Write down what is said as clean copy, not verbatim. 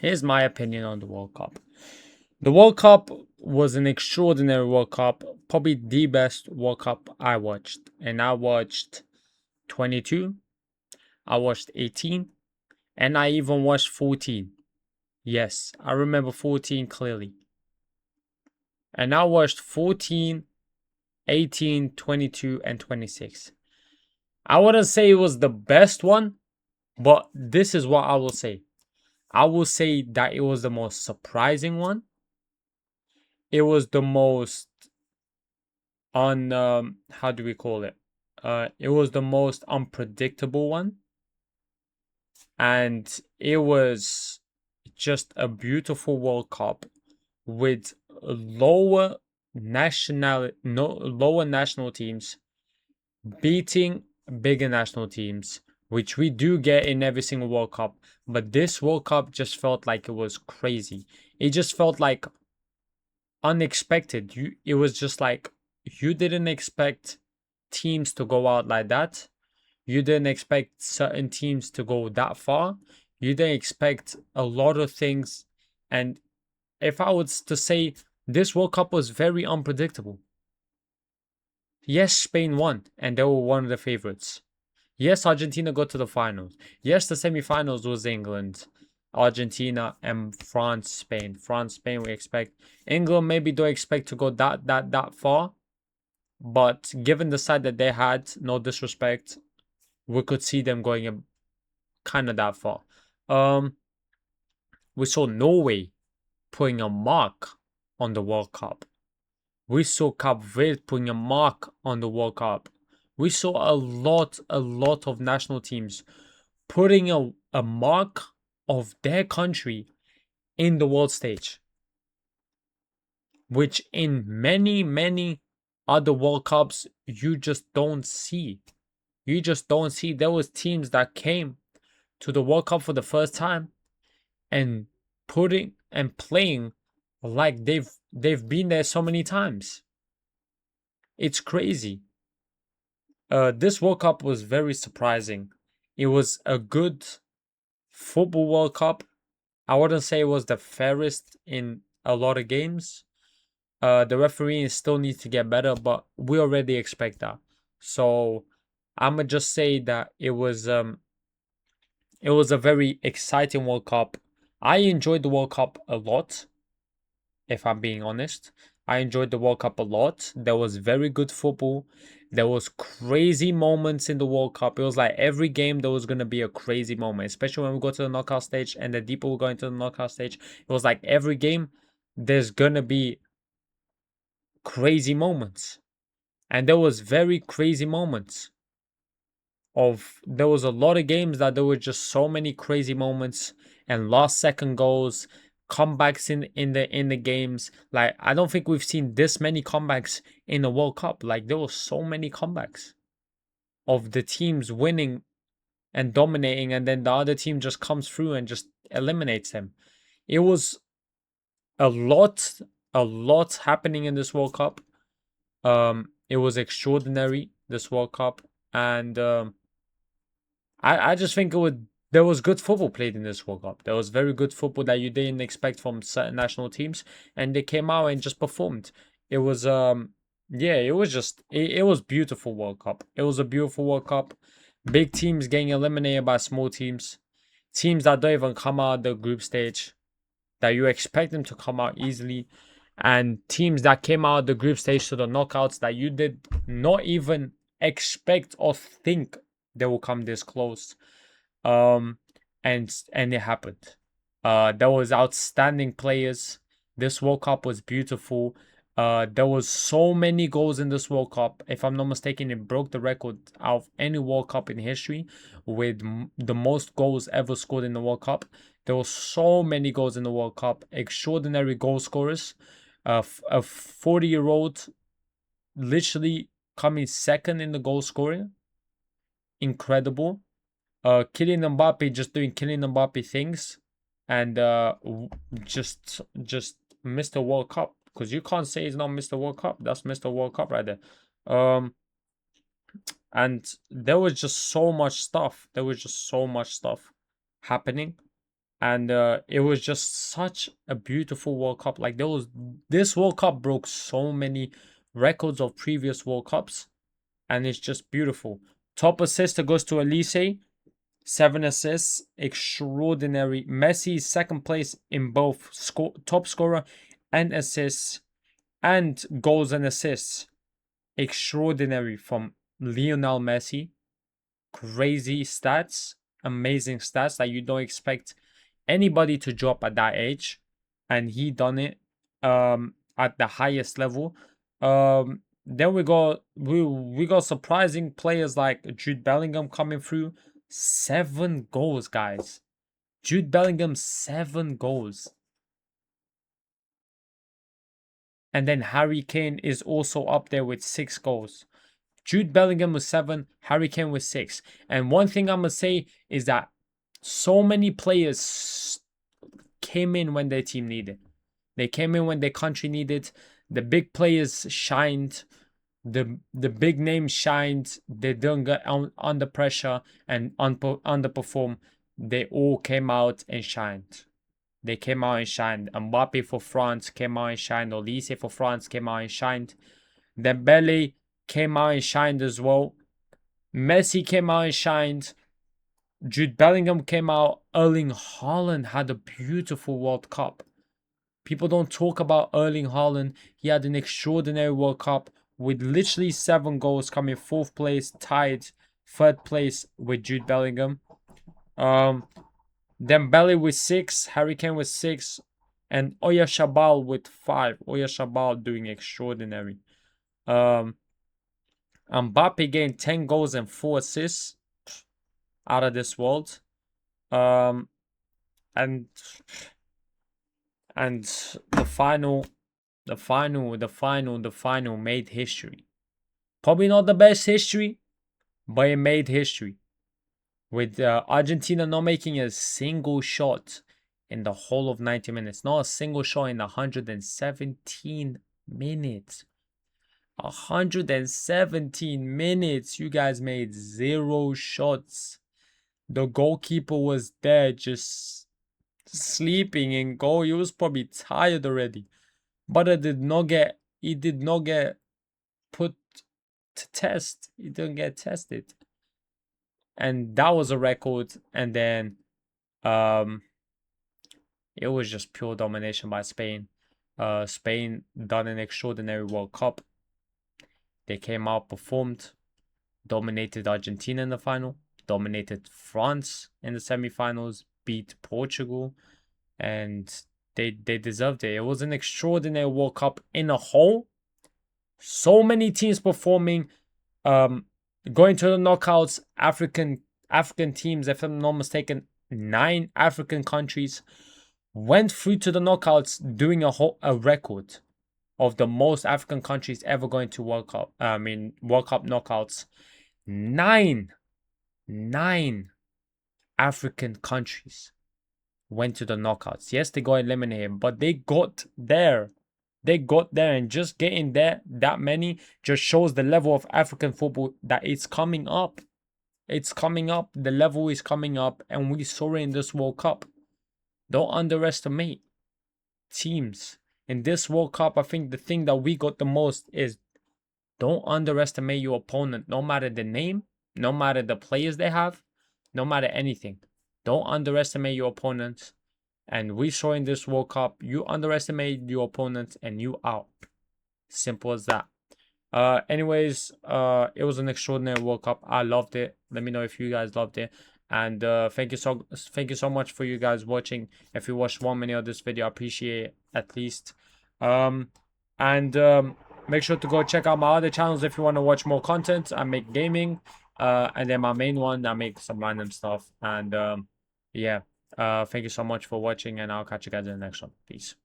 Here's my opinion on the World Cup. The World Cup was an extraordinary World Cup, probably the best World Cup I watched. And I watched 22, I watched 18, and I even watched 14. Yes, I remember 14 clearly. And I watched 14, 18, 22, and 26. I wouldn't say it was the best one, but this is what I will say. I will say that it was the most surprising one. It was the most how do we call it? It was the most unpredictable one, and it was just a beautiful World Cup with lower national teams beating bigger national teams, which we do get in every single World Cup. But this World Cup just felt like it was crazy. It just felt like unexpected. It was just like you didn't expect teams to go out like that. You didn't expect certain teams to go that far. You didn't expect a lot of things. And if I was to say this World Cup was very unpredictable. Yes, Spain won, and they were one of the favorites. Yes, Argentina got to the finals. Yes, the semifinals was England, Argentina, and France, Spain. France, Spain, we expect. England maybe don't expect to go that far, but given the side that they had, no disrespect, we could see them going kind of that far. Um, we saw Norway putting a mark on the World Cup. We saw Cape Verde putting a mark on the World Cup. We saw a lot of national teams putting a mark of their country in the world stage, which in many other World Cups you just don't see. You just don't see. There was teams that came to the World Cup for the first time and putting and playing like they've been there so many times. It's crazy. This World Cup was very surprising. It was a good football World Cup. I wouldn't say it was the fairest in a lot of games. The refereeing still needs to get better, but we already expect that. So I'ma just say that it was a very exciting World Cup. I enjoyed the World Cup a lot, if I'm being honest. I enjoyed the World Cup a lot. There was very good football. There was crazy moments in the World Cup. It was like every game there was gonna be a crazy moment, especially when we go to the knockout stage and the deeper we go into the knockout stage. It was like every game there's gonna be crazy moments. And there was very crazy moments of there was a lot of games that there were just so many crazy moments and last second goals, comebacks in the games. Like I don't think we've seen this many comebacks in the World Cup. Like there were so many comebacks of the teams winning and dominating, and then the other team just comes through and just eliminates them. It was a lot, a lot happening in this World Cup. It was extraordinary, this World Cup, and I just think there was good football played in this World Cup. There was very good football that you didn't expect from certain national teams, and they came out and just performed. It was yeah, it was just it was beautiful World Cup. It was a beautiful World Cup. Big teams getting eliminated by small teams. Teams that don't even come out the group stage, that you expect them to come out easily, and teams that came out the group stage to the knockouts that you did not even expect or think they will come this close. Um, and it happened. There was outstanding players. This World Cup was beautiful. There was so many goals in this World Cup. If I'm not mistaken, it broke the record of any World Cup in history with the most goals ever scored in the World Cup. There were so many goals in the World Cup. Extraordinary goal scorers. A 40-year-old literally coming second in the goal scoring. Incredible. Kylian Mbappe just doing Kylian Mbappe things, and just Mr. World Cup, because you can't say he's not Mr. World Cup. That's Mr. World Cup right there. Um, and there was just so much stuff. There was just so much stuff happening. And it was just such a beautiful World Cup. Like this World Cup broke so many records of previous World Cups, and it's just beautiful. Top assist goes to Elise, 7 assists, extraordinary. Messi second place in both top scorer and assists and goals and assists. Extraordinary from Lionel Messi. Crazy stats, amazing stats that you don't expect anybody to drop at that age, and he done it at the highest level. Then we got surprising players like Jude Bellingham coming through. 7 goals, guys. Jude Bellingham, 7 goals. And then Harry Kane is also up there with 6 goals. Jude Bellingham was 7, Harry Kane was 6. And one thing I'm going to say is that so many players came in when their team needed. They came in when their country needed. The big players shined. The big names shined. They didn't get under pressure and underperform. They all came out and shined. They came out and shined. Mbappe for France came out and shined. Olise for France came out and shined. Dembele came out and shined as well. Messi came out and shined. Jude Bellingham came out. Erling Haaland had a beautiful World Cup. People don't talk about Erling Haaland. He had an extraordinary World Cup with literally 7 goals, coming 4th place, tied 3rd place with Jude Bellingham. Dembele with 6, Harry Kane with 6, and Oyarzabal with 5. Oyarzabal doing extraordinary. Mbappe gained 10 goals and 4 assists out of this world. And the final made history. Probably not the best history, but it made history. With Argentina not making a single shot in the whole of 90 minutes. Not a single shot in 117 minutes. 117 minutes. You guys made 0 shots. The goalkeeper was there just sleeping in goal. He was probably tired already. But he did not get put to test. He didn't get tested. And that was a record. And then it was just pure domination by Spain. Spain done an extraordinary World Cup. They came out, performed, dominated Argentina in the final, dominated France in the semifinals, beat Portugal, and they deserved it. It was an extraordinary World Cup in a whole. So many teams performing, going to the knockouts. African teams, if I'm not mistaken, 9 African countries went through to the knockouts, doing a record of the most African countries ever going to World Cup. World Cup knockouts. 9 African countries went to the knockouts. Yes, they got eliminated, but they got there. They got there, and just getting there, that many, just shows the level of African football that it's coming up. It's coming up. The level is coming up, and we saw it in this World Cup. Don't underestimate teams. In this World Cup, I think the thing that we got the most is don't underestimate your opponent, no matter the name, no matter the players they have, no matter anything. Don't underestimate your opponents. And we saw in this World Cup, you underestimate your opponents and you out. Simple as that. Anyways, it was an extraordinary World Cup. I loved it. Let me know if you guys loved it. And thank you so much for you guys watching. If you watched 1 minute of this video, I appreciate it at least. Make sure to go check out my other channels if you want to watch more content. I make gaming, and then my main one, I make some random stuff. And yeah, thank you so much for watching, and I'll catch you guys in the next one. Peace.